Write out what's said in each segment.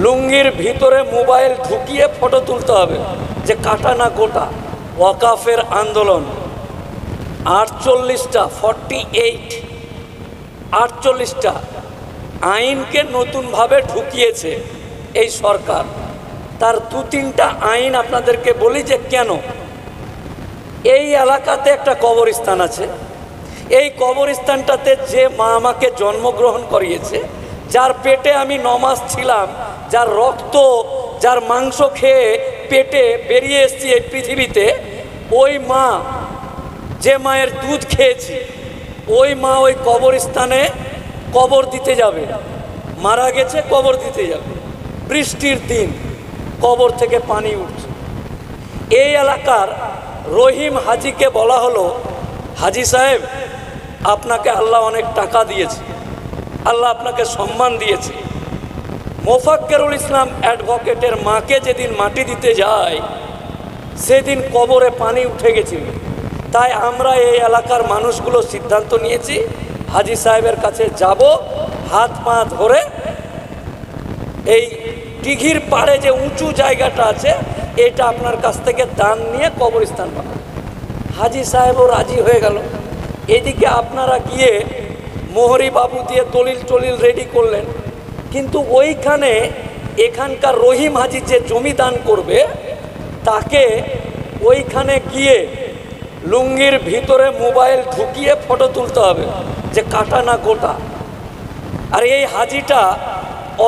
লুঙ্গির ভিতরে মোবাইল ঢুকিয়ে ফটো তুলতে হবে, যে কাটা না গোটা। ওয়াকাফের আন্দোলন 48টা আইনকে নতুনভাবে ঢুকিয়েছে এই সরকার। তার 2-3টা আইন আপনাদেরকে বলি যে কেন। এই এলাকাতে একটা কবরস্থান আছে, এই কবরস্থানটাতে যে মা আমাকে জন্মগ্রহণ করিয়েছে, যার পেটে আমি 9 মাস ছিলাম, যার রক্ত যার মাংস খেয়ে পেটে বেরিয়ে এসেছি এই পৃথিবীতে, ওই মা, যে মায়ের দুধ খেয়েছি, ওই মা ওই কবরস্থানে কবর দিতে যাবে। মারা গেছে, কবর দিতে যাবে। বৃষ্টির দিন কবর থেকে পানি উঠছে। এই এলাকার রহিম হাজিকে বলা হলো, হাজি সাহেব, আপনাকে আল্লাহ অনেক টাকা দিয়েছে, আল্লাহ আপনাকে সম্মান দিয়েছে। মোফাক্কেরুল ইসলাম অ্যাডভোকেটের মাকে যেদিন মাটি দিতে যায়, সেদিন কবরে পানি উঠে গেছিল। তাই আমরা এই এলাকার মানুষগুলো সিদ্ধান্ত নিয়েছি, হাজি সাহেবের কাছে যাব, হাত পা ধরে এই দিঘির পাড়ে যে উঁচু জায়গাটা আছে, এটা আপনার কাছ থেকে দান নিয়ে কবরস্থান বানাবো। হাজি সাহেবও রাজি হয়ে গেল। এদিকে আপনারা গিয়ে মোহরি বাবু দিয়ে দলিল রেডি করলেন, কিন্তু ওইখানে এখানকার রহিম হাজি যে জমি দান করবে, তাকে ওইখানে গিয়ে লুঙ্গির ভিতরে মোবাইল ঢুকিয়ে ফটো তুলতে হবে, যে কাটা না গোটা। আর এই হাজিটা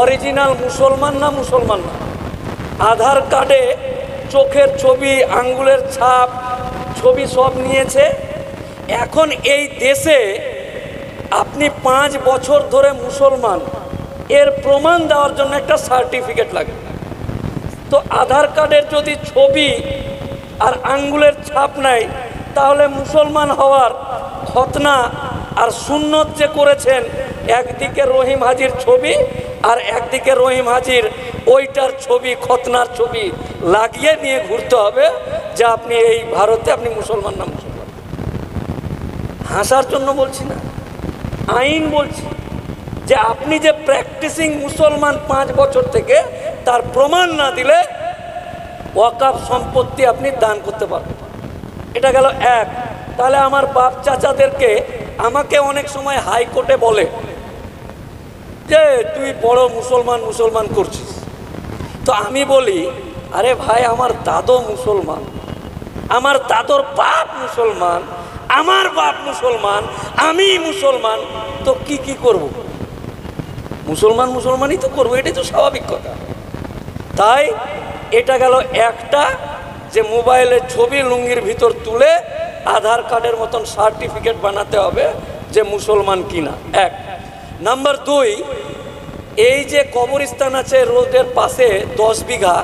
অরিজিনাল মুসলমান না, মুসলমান না। আধার কার্ডে চোখের ছবি, আঙ্গুলের ছাপ, ছবি সব নিয়েছে। এখন এই দেশে আপনি 5 বছর ধরে মুসলমান, এর প্রমাণ দেওয়ার জন্য একটা সার্টিফিকেট লাগে। তো আধার কার্ডের যদি ছবি আর আঙ্গুলের ছাপ নাই, তাহলে মুসলমান হওয়ার খতনা আর সুন্নত যে করেছেন, একদিকে রহিম হাজির ছবি আর একদিকে রহিম হাজির ওইটার ছবি, খতনার ছবি লাগিয়ে নিয়ে ঘুরতে হবে যে আপনি এই ভারতে আপনি মুসলমান না মুসলমান। হাসার জন্য বলছি না, আইন বলছি যে আপনি যে প্র্যাকটিসিং মুসলমান 5 বছর থেকে, তার প্রমাণ না দিলে ওয়াকাফ সম্পত্তি আপনি দান করতে পারবেন। এটা গেল এক। তাহলে আমার বাপ চাচাদেরকে, আমাকে অনেক সময় হাইকোর্টে বলে যে তুই বড় মুসলমান করছিস। তো আমি বলি, আরে ভাই, আমার দাদু মুসলমান, আমার দাদুর বাপ মুসলমান, আমার বাপ মুসলমান, আমি মুসলমান, তো কি করব? মুসলমানই তো করবো, এটাই তো স্বাভাবিক কথা। তাই এটা গেল একটা, যে মোবাইলের ছবি লুঙ্গির ভিতর তুলে আধার কার্ডের মতন সার্টিফিকেট বানাতে হবে যে মুসলমান কিনা। 1 নাম্বার 2, এই যে কবরস্থান আছে রোডের পাশে 10 বিঘা,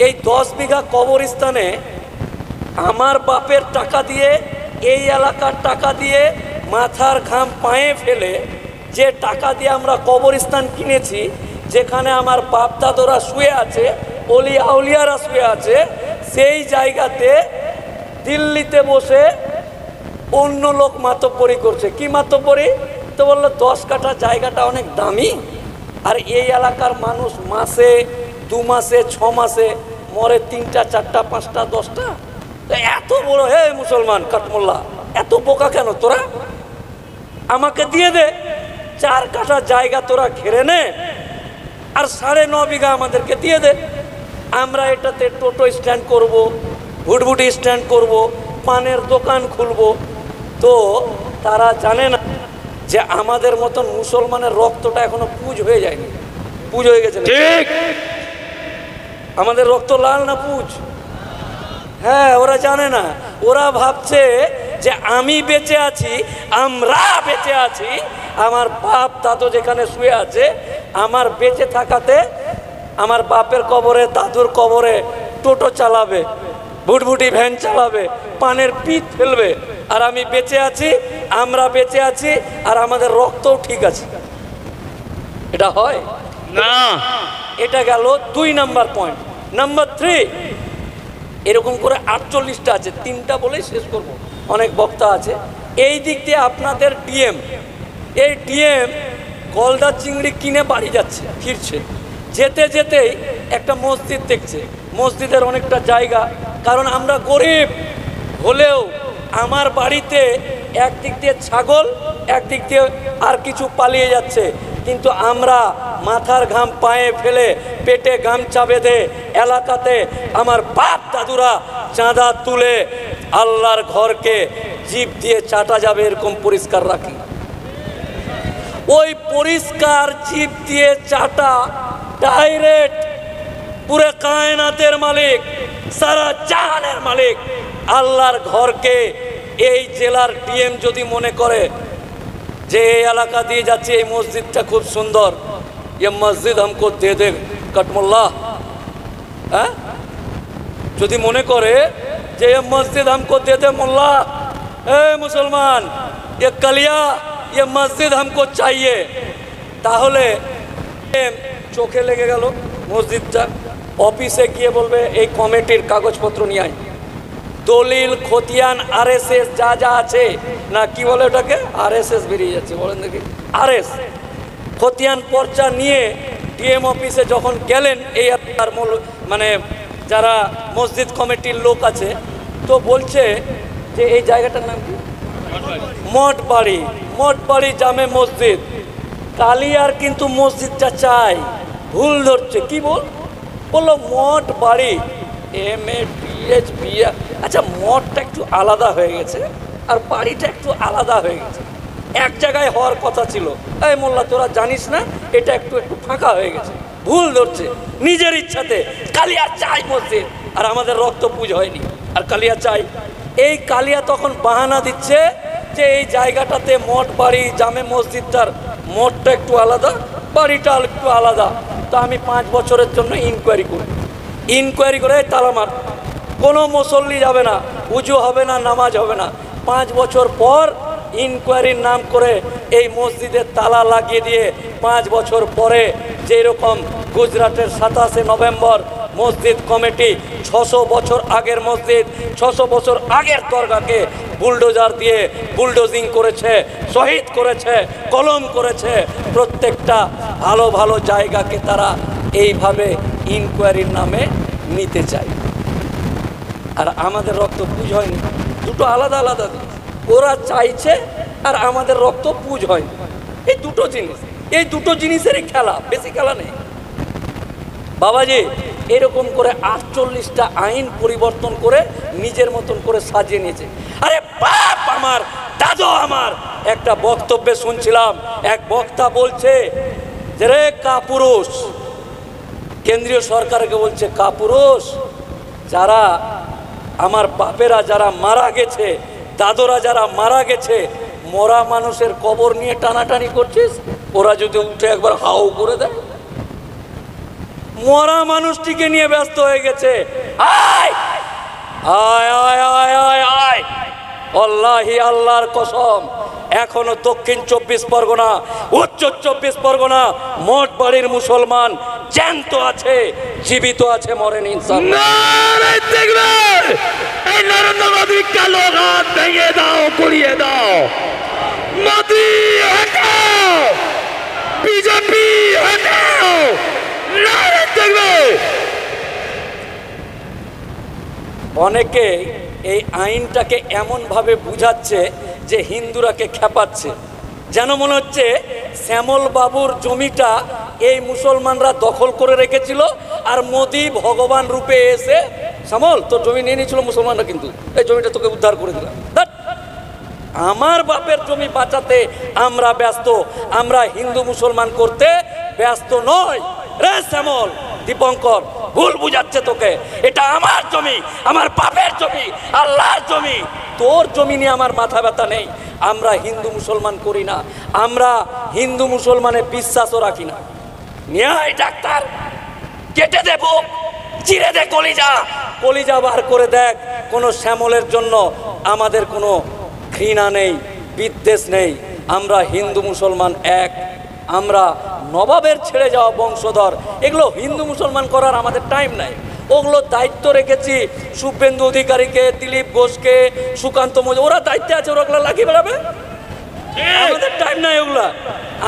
এই 10 বিঘা কবরস্থানে আমার বাপের টাকা দিয়ে, এই এলাকার টাকা দিয়ে, মাথার ঘাম পায়ে ফেলে যে টাকা দিয়ে আমরা কবরস্থান কিনেছি, যেখানে আমার বাপ দাদুরা শুয়ে আছে, অলি আউলিয়ারা শুয়ে আছে, সেই জায়গাতে দিল্লিতে বসে অন্য লোক মাতব্বরি করছে। কি মাতব্বরি? তো বললো 10 কাঠা জায়গাটা অনেক দামি, আর এই এলাকার মানুষ মাসে, 2 মাসে, 6 মাসে মরে 3টা 4টা 5টা 10টা। এত বড়, হে মুসলমান কাঠমোল্লা, এত বোকা কেন তোরা? আমাকে দিয়ে দে 4 কাঠা জায়গা, তোরা ঘেরে নে, আর 9.5 বিঘা আমাদেরকে দিয়ে দে। আমরা এটাতে টোটো স্ট্যান্ড করব, ভুটভুটি স্ট্যান্ড করব, পানের দোকান খুলব। তো তারা জানে না যে আমাদের মতন মুসলমানের রক্তটা এখনো পুজ হয়ে যায়নি। পুজ হয়ে গেছে, ঠিক? আমাদের রক্ত লাল না পুজ? হ্যাঁ, ওরা জানে না। ওরা ভাবছে যে আমি বেঁচে আছি, আমরা বেঁচে আছি, আমার বাপ দাদু যেখানে শুয়ে আছে, আমার বেঁচে থাকাতে আমার বাপের কবরে, দাদুর কবরে টোটো চালাবে, ভুটভুটি ভ্যান চালাবে, পানের পিঠ ফেলবে, আর আমি বেঁচে আছি, আমরা বেঁচে আছি, আর আমাদের রক্তও ঠিক আছে। এটা হয় না। এটা গেল 2 নাম্বার পয়েন্ট। নাম্বার 3, এরকম করে 48টা আছে, 3টা বলেই শেষ করব, অনেক বক্তা আছে। এই দিক দিয়ে আপনাদের ডিএম, এই ডিএম গলদা চিংড়ি কিনে বাড়ি যাচ্ছে, ফিরছে, যেতে যেতেই একটা মসজিদ দেখছে, মসজিদের অনেকটা জায়গা, কারণ আমরা গরিব হলেও আমার বাড়িতে একদিক দিয়ে ছাগল, একদিক দিয়ে আর কিছু পালিয়ে যাচ্ছে, কিন্তু আমরা মাথার ঘাম পায়ে ফেলে পেটে গামছা বেঁধে এলাকাতে আমার বাপ দাদুরা চাঁদা তুলে আল্লাহর ঘরকে জিভ দিয়ে চাটা যাবে এরকম পরিষ্কার রাখি। ওই পরিষ্কার জিভ দিয়ে চাটা ডাইরেক্ট পুরো কায়নাতের মালিক, সারা জাহানের মালিক আল্লাহর ঘরকে এই জেলার ডিএম যদি মনে করে যে এই এলাকা দিয়ে যাচ্ছে এই মসজিদটা খুব সুন্দর, ये মসজিদ हमको दे दे कटमुल्ला, হ্যাঁ, যদি মনে করে যে ये मस्जिद हमको दे दे मुल्ला, ए मुसलमान ये कलिया ये मस्जिद हमको चाहिए, তাহলে চোখে লেগে গেল মসজিদটা। অফিসে গিয়ে বলবে এই কমিটির কাগজপত্র নিয়ে আয়, দলিল খতিয়ান আরএসএস যা যা আছে, না কি বলে ওটাকে, আরএসএস বেরিয়ে যাচ্ছে, বলেন দেখি, আরএস খতিয়ান পর্চা নিয়ে ডিএম অফিসে যখন গেলেন, এই আর মানে যারা মসজিদ কমিটির লোক আছে, তো বলছে যে এই জায়গাটার নাম কি, মঠবাড়ি, মঠবাড়ি জামে মসজিদ। কালিয়ার কিন্তু মসজিদটা চাই, ভুল ধরছে, কি বললো মঠবাড়ি, MA PH আচ্ছা মঠটা একটু আলাদা হয়ে গেছে আর বাড়িটা একটু আলাদা হয়ে গেছে, এক জায়গায় হওয়ার কথা ছিল। এই মোল্লা তোরা জানিস না এটা একটু একটু ফাঁকা হয়ে গেছে, ভুল ধরছে নিজের ইচ্ছাতে। কালিয়া চাই মসজিদ, আর আমাদের রক্ত পুজ হয়নি, আর কালিয়া চাই। এই কালিয়া তখন বাহানা দিচ্ছে যে এই জায়গাটাতে মঠ বাড়ি জামে মসজিদটার মঠটা একটু আলাদা, বাড়িটা একটু আলাদা। তো আমি 5 বছরের জন্য ইনকোয়ারি করে তালা মার, কোনো মুসল্লি যাবে না, উজু হবে না, নামাজ হবে না। 5 বছর পর ইনকোয়ারির নাম করে এই মসজিদের তালা লাগিয়ে দিয়ে 5 বছর পরে যেরকম গুজরাটের 27শে নভেম্বর মসজিদ কমিটি 600 বছর আগের মসজিদ, 600 বছর আগের দরগাকে বুলডোজার দিয়ে বুলডোজিং করেছে, শহীদ করেছে, কলম করেছে, প্রত্যেকটা ভালো ভালো জায়গাকে তারা এইভাবে ইনকোয়ারির নামে নিতে চায়। আর আমাদের রক্ত পুজ হয়নি, দুটো আলাদা আলাদা, ওরা চাইছে আর আমাদের রক্ত পুজ হয়নি। এই দুটো জিনিসেরই খেলা, বেশি খেলা নেই বাবাজি। এরকম করে 48টা আইন পরিবর্তন করে নিজের মতন করে সাজিয়ে নিয়েছে। আরে বাপ আমার, দাদু আমার, একটা বক্তব্যে শুনছিলাম এক বক্তা বলছে যে রে কাপুরুষ, কেন্দ্রীয় সরকারকে বলছে কাপুরুষ, যারা আমার বাপেরা যারা মারা গেছে, দাদুরা যারা মারা গেছে, মরা মানুষের কবর নিয়ে টানাটানি করছিস, ওরা যদি উঠে একবার হাউ করে দেয়, মরা মানুষটিকে নিয়ে ব্যস্ত হয়ে গেছে। আয় আয় আয় আয় আয় আয়, আল্লাহি আল্লাহর কসম, এখনো দক্ষিণ 24 পরগনা, উত্তর 24 পরগনা মঠবাড়ির মুসলমান জ্যান্ত আছে, জীবিত আছে, মরেনি ইনশাআল্লাহ। নারে তাকবীর! এই নরেন্দ্র মোদি কালো হাত ভেঙে দাও, গুড়িয়ে দাও, মোদি হটাও, বিজেপি হটাও, নারে তাকবীর! অনেকে এই আইনটাকে এমনভাবে বুঝাচ্ছে যে হিন্দুরাকে খেপাচ্ছে, যেন মনে হচ্ছে শ্যামল বাবুর জমিটা এই মুসলমানরা দখল করে রেখেছিল আর মোদি ভগবান রূপে এসে, শ্যামল তোর জমি নিয়ে নিয়েছিল মুসলমানরা, কিন্তু এই জমিটা তোকে উদ্ধার করে দিলাম। আমার বাপের জমি বাঁচাতে আমরা ব্যস্ত, আমরা হিন্দু মুসলমান করতে ব্যস্ত নয়। রে শ্যামল, দীপঙ্কর ভুল বুঝাচ্ছে তোকে, এটা আমার জমি, আমার বাপের জমি, আল্লাহর জমি, তোর জমি নিয়ে আমার মাথা ব্যথা নেই। আমরা হিন্দু মুসলমান করি না, আমরা হিন্দু মুসলমানে বিশ্বাসও রাখি না। ন্যায় ডাক্তার, কেটে দেব, চিরে দে কলিজা বার করে দেখ, কোনো শ্যামলের জন্য আমাদের কোনো ঘৃণা নেই, বিদ্বেষ নেই। আমরা হিন্দু মুসলমান এক, আমরা নবাবের ছেড়ে যাওয়া বংশধর। এগুলো হিন্দু মুসলমান করার আমাদের টাইম নাই, ওগুলো দায়িত্ব রেখেছি শুভেন্দু অধিকারীকে, দিলীপ ঘোষকে, সুকান্ত মজুমদার, ওরা দায়িত্বে আছে, ওরা ওগুলো লাগিয়ে বেড়াবে। আমাদের টাইম নাই ওগুলা।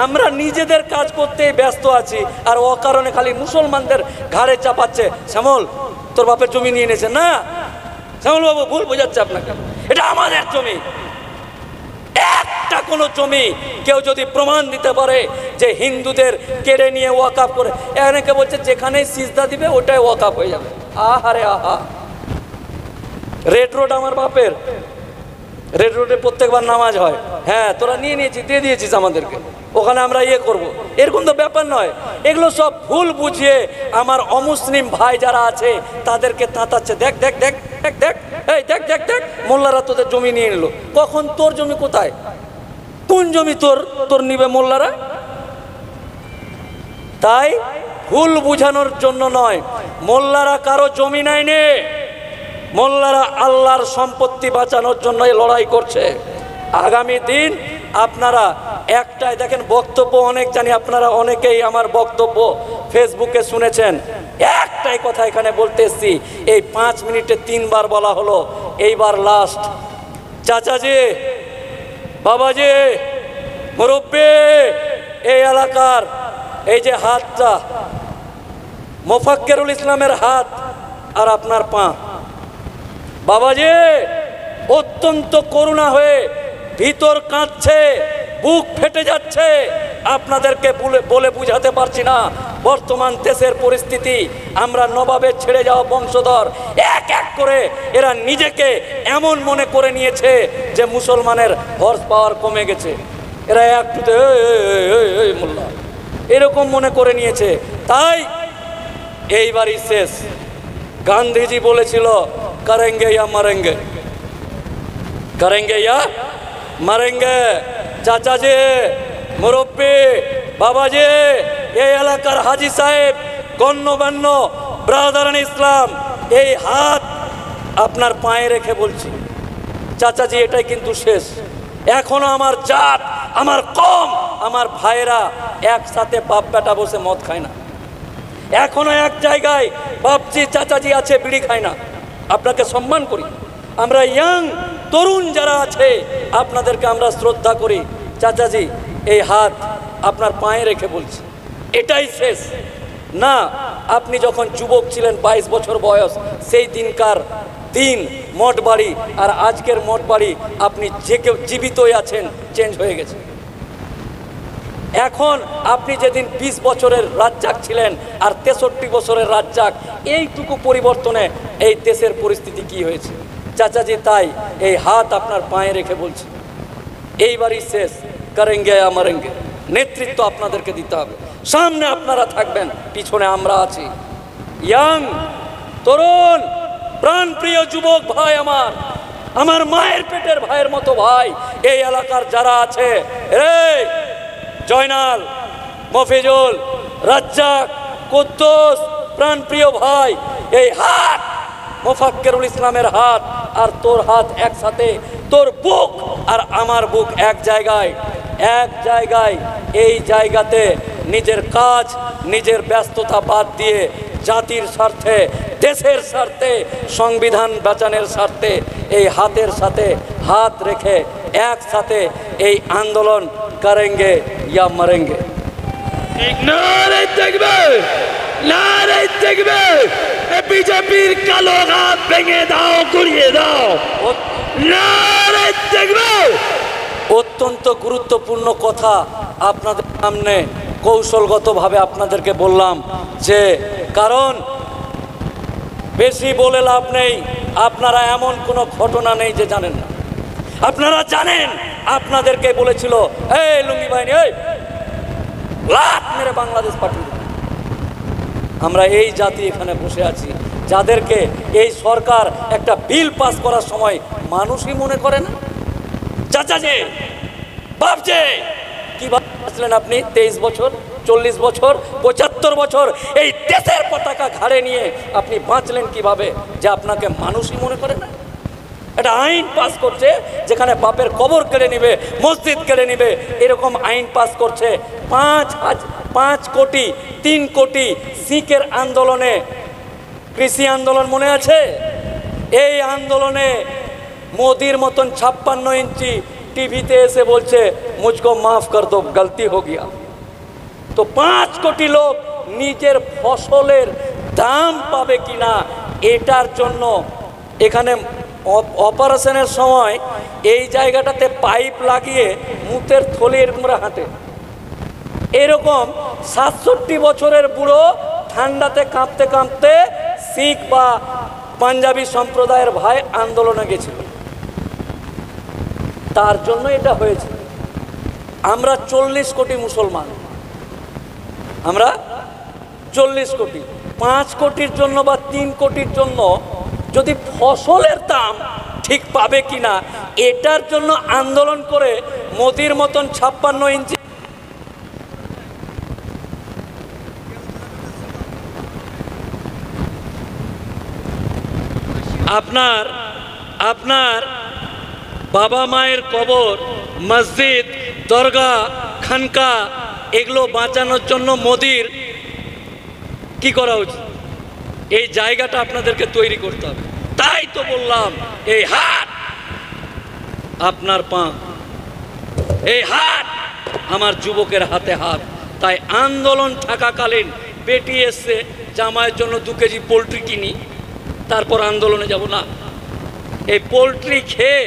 আমরা নিজেদের কাজ করতে ব্যস্ত আছি, আর অকারণে খালি মুসলমানদের ঘাড়ে চাপাচ্ছে। শ্যামল তোর বাপের জমি নিয়ে নিয়েছে না, শ্যামল বাবু ভুল বোঝাচ্ছে আপনাকে, এটা আমাদের জমি। একটা কোনো জমি কেউ যদি প্রমাণ দিতে পারে যে হিন্দুদের কেড়ে নিয়ে ওয়াকাফ করে, এখানে বলছে যেখানেই সিজদা দিবে ওটাই ওয়াকাফ হয়ে যাবে। আহারে আহা, রেড রোড আমার বাপের, রেড রোডে প্রত্যেকবার নামাজ হয়। হ্যাঁ তোরা নিয়ে নিয়েছিস, দিয়ে দিয়েছিস আমাদেরকে, ওখানে আমরা ইয়ে করবো, এরকম তো ব্যাপার নয়। এগুলো সব ভুল বুঝিয়ে আমার অমুসলিম ভাই যারা আছে তাদেরকে তাতাচ্ছে। দেখ দেখ দেখ দেখ দেখ, এই দেখ দেখ দেখ, মোল্লারা তোদের জমি নিয়ে নিল। কখন? তোর জমি কোথায়? কোন জমি তোর তোর নিবে মোল্লারা? তাই ভুল বুঝানোর জন্য নয়, মোল্লারা কারো জমি নেয়নি, মোল্লারা আল্লাহর সম্পত্তি বাঁচানোর জন্য লড়াই করছে। আগামী দিন আপনারা একটাই দেখেন, বক্তব্য অনেক জানি, আপনারা অনেকেই আমার বক্তব্য ফেসবুকে শুনেছেন। একটাই কথা এখানে বলতে এসছি, এই 5 মিনিটে 3 বার বলা হলো, এইবার লাস্ট। চাচাজি, বাবাজি, মুরব্বী, এই এলাকার এই যে হাতটা, মোফাক্কেরুল ইসলামের হাত আর আপনার পা, বাবাজি অত্যন্ত করুণা হয়ে ভিতর কাঁদছে, বুক ফেটে যাচ্ছে। আপনাদেরকে বলে বুঝাতে পারছি না বর্তমান দেশের পরিস্থিতি। আমরা নবাবের ছেড়ে যাওয়া বংশধর, এক এক করে এরা নিজেকে এমন মনে করে নিয়েছে যে মুসলমানের হর্স পাওয়ার কমে গেছে, এরা একটুতে মোল্লা এরকম মনে করে নিয়েছে। তাই এইবারই শেষ। গান্ধীজি বলেছিল করেঙ্গে ইয়া মারেঙ্গে, করেঙ্গে ইয়া মারেঙ্গে। চাচাজি, মুরব্বী, বাবাজি, এই এলাকার হাজি সাহেব, গণ্যমান্য ব্রাদারান ইসলাম, এই হাত আপনার পায়ে রেখে বলছি, চাচাজি এটাই কিন্তু শেষ। এখনো আমার জাত, আমার কম, আমার ভাইরা একসাথে বাপ বেটা বসে মদ খায় না। এখনো এক জায়গায় বাপজি চাচাজি আছে, বিড়ি খায় না। আপনাকে সম্মান করি, আমরা ইয়াং তরুণ যারা আছে আপনাদেরকে আমরা শ্রদ্ধা করি। চাচাজি এই হাত আপনার পায়ে রেখে বলছি, এটাই শেষ। না, আপনি যখন যুবক ছিলেন, 22 বছর বয়স, সেই দিনকার দিন মঠ বাড়ি আর আজকের মঠ বাড়ি, আপনি যে কেউ জীবিতই আছেন, চেঞ্জ হয়ে গেছে। এখন আপনি যেদিন 20 বছরের রাজ্জাক ছিলেন আর 63 বছরের রাজ্জাক, এইটুকু পরিবর্তনে এই দেশের পরিস্থিতি কি হয়েছে চাচাজি। তাই এই হাত আপনার পায়ে রেখে বলছি, এইবারই শেষ। করেঙ্গে আমারেঙ্গে, নেতৃত্ব আপনাদেরকে দিতে হবে। সামনে আপনারা থাকবেন, পিছনে আমরা আছি। ইয়াং তরুণ প্রাণপ্রিয় যুবক ভাই, আমার মায়ের পেটের ভাইয়ের মতো ভাই, এই এলাকার যারা আছে, জয়নাল, মফিজুল, রাজ্জাক, কুদ্দুস, প্রাণপ্রিয় ভাই, এই হাত মোফাক্কেরুল ইসলামের হাত আর তোর হাত একসাথে, তোর বুক আর আমার বুক এক জায়গায়, এক জায়গায়। এই জায়গাতে নিজের কাজ, নিজের ব্যস্ততা বাদ দিয়ে জাতির স্বার্থে, দেশের স্বার্থে, সংবিধান বাঁচানোর স্বার্থে এই হাতের সাথে হাত রেখে একসাথে এই আন্দোলন করেঙ্গে ইয়া মরেঙ্গে। নারে তাকবীর, নারে তাকবীর, বিজেপির কালো হাত ভেঙে দাও, গুড়িয়ে দাও, নারে তাকবীর। অত্যন্ত গুরুত্বপূর্ণ কথা আপনাদের সামনে কৌশলগতভাবে আপনাদেরকে বললাম, যে কারণ বেশি বলে লাভ নেই। আপনারা এমন কোনো ঘটনা নেই যে জানেন না। আপনারা জানেন, আপনাদেরকে বলেছিল এই লুঙ্গি বাহিনী, এই লাত মেরে বাংলাদেশ পাঠিয়ে দেবে। আমরা এই জাতি এখানে বসে আছি, যাদেরকে এই সরকার একটা বিল পাস করার সময় মানুষই মনে করে না। চাচাজি, বাপজি, কি ভাবছিলেন আপনি? 23 বছর, 40 বছর, 75 বছর এই দেশের পতাকা ঘাড়ে নিয়ে আপনি বাঁচলেন কিভাবে যে আপনাকে মানুষই মনে করে না? একটা আইন পাস করছে যেখানে বাপের কবর কেড়ে নিবে, মসজিদ কেড়ে নিবে, এরকম আইন পাস করছে। 5 কোটি 3 কোটি শিখের আন্দোলনে, কৃষি আন্দোলন মনে আছে? এই আন্দোলনে মোদির মতন 56 ইঞ্চি টিভিতে এসে বলছে मुझको माफ कर दो, गलती हो गया। তো 5 কোটি লোক নিজের ফসলের দাম পাবে কিনা এটার জন্য এখানে অপারেশনের সময় এই জায়গাটাতে পাইপ লাগিয়ে মুতের থলি এরকম হাঁটে। এরকম 67 বছরের বুড়ো ঠান্ডাতে কাঁপতে কাঁপতে শিখ বা পাঞ্জাবি সম্প্রদায়ের ভাই আন্দোলনে গেছিল, তার জন্য এটা হয়েছে। আমরা 40 কোটি মুসলমান, আমরা 40 কোটি, 5 কোটির জন্য বা 3 কোটির জন্য যদি ফসলের দাম ঠিক পাবে কিনা এটার জন্য আন্দোলন করে মোদির মতন 56 ইঞ্চি আপনার আপনার বাবা মায়ের কবর, মসজিদ, দরগা, খানকা এগুলো বাঁচানোর জন্য মোদির কি করা উচিত? এই জায়গাটা আপনাদেরকে তৈরি করতে হবে। তাই তো বললাম এই হাত আপনার পা, এই হাত আমার যুবকের হাতে হাত। তাই আন্দোলন থাকাকালীন বেটি এসছে জামাইয়ের জন্য 2 কেজি পোলট্রি কিনি, তারপর আন্দোলনে যাব না। এই পোলট্রি খেয়ে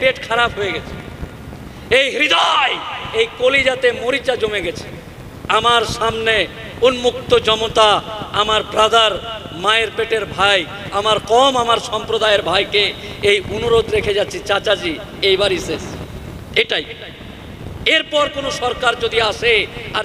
পেট খারাপ হয়ে গেছে, এই হৃদয় এই কলিজাতে মরিচা জমে গেছে। আমার সামনে উন্মুক্ত জমতা আমার ব্রাদার, মায়ের পেটের ভাই, আমার কম, আমার সম্প্রদায়ের ভাইকে এই অনুরোধ রেখে যাচ্ছি, চাচাজি এইবারই শেষ, এটাই। এরপর কোনো সরকার যদি আসে আর